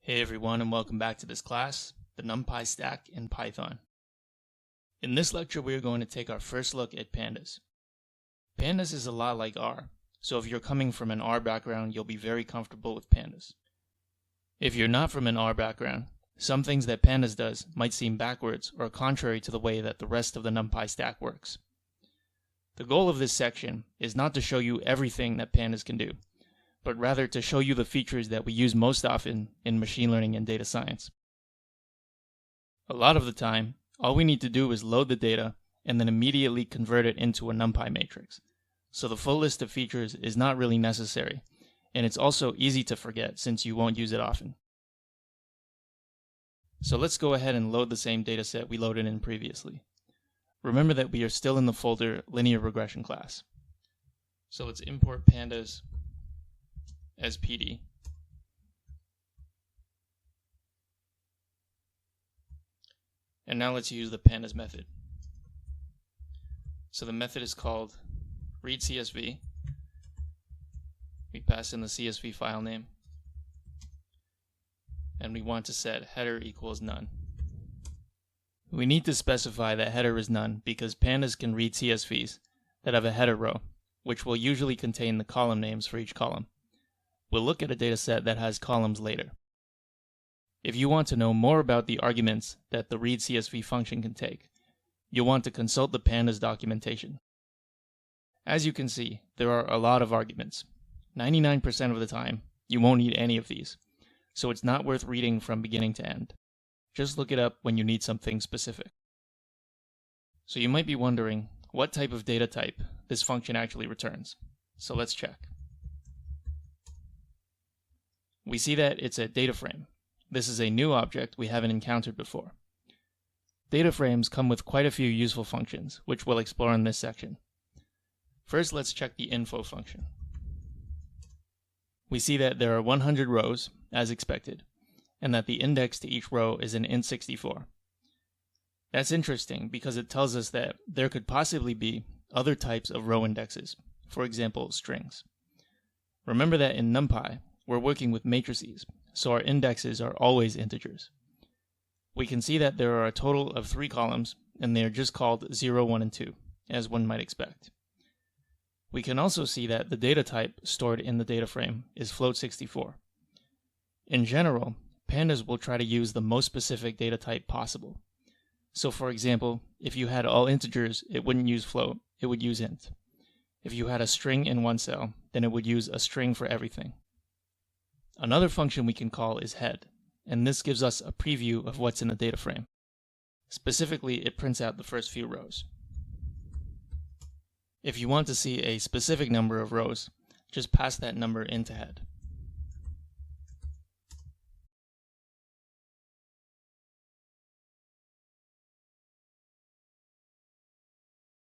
Hey everyone, and welcome back to this class, the NumPy stack in Python. In this lecture, we are going to take our first look at pandas. Pandas is a lot like R, so if you're coming from an R background, you'll be very comfortable with pandas. If you're not from an R background, some things that pandas does might seem backwards or contrary to the way that the rest of the NumPy stack works. The goal of this section is not to show you everything that pandas can do, but rather to show you the features that we use most often in machine learning and data science. A lot of the time, all we need to do is load the data and then immediately convert it into a NumPy matrix. So the full list of features is not really necessary, and it's also easy to forget since you won't use it often. So let's go ahead and load the same dataset we loaded in previously. Remember that we are still in the folder linear regression class. So let's import pandas as PD. And now let's use the pandas method. So the method is called readCSV. We pass in the CSV file name. And we want to set header equals none. We need to specify that header is none because pandas can read CSVs that have a header row, which will usually contain the column names for each column. We'll look at a dataset that has columns later. If you want to know more about the arguments that the readCSV function can take, you'll want to consult the pandas documentation. As you can see, there are a lot of arguments. 99% of the time, you won't need any of these, so it's not worth reading from beginning to end. Just look it up when you need something specific. So you might be wondering what type of data type this function actually returns. So let's check. We see that it's a data frame. This is a new object we haven't encountered before. Data frames come with quite a few useful functions, which we'll explore in this section. First, let's check the info function. We see that there are 100 rows, as expected, and that the index to each row is an int64. That's interesting because it tells us that there could possibly be other types of row indexes, for example, strings. Remember that in NumPy, we're working with matrices, so our indexes are always integers. We can see that there are a total of 3 columns, and they are just called 0, 1, and 2, as one might expect. We can also see that the data type stored in the data frame is float64. In general, pandas will try to use the most specific data type possible. So for example, if you had all integers, it wouldn't use float, it would use int. If you had a string in one cell, then it would use a string for everything. Another function we can call is head, and this gives us a preview of what's in the data frame. Specifically, it prints out the first few rows. If you want to see a specific number of rows, just pass that number into head.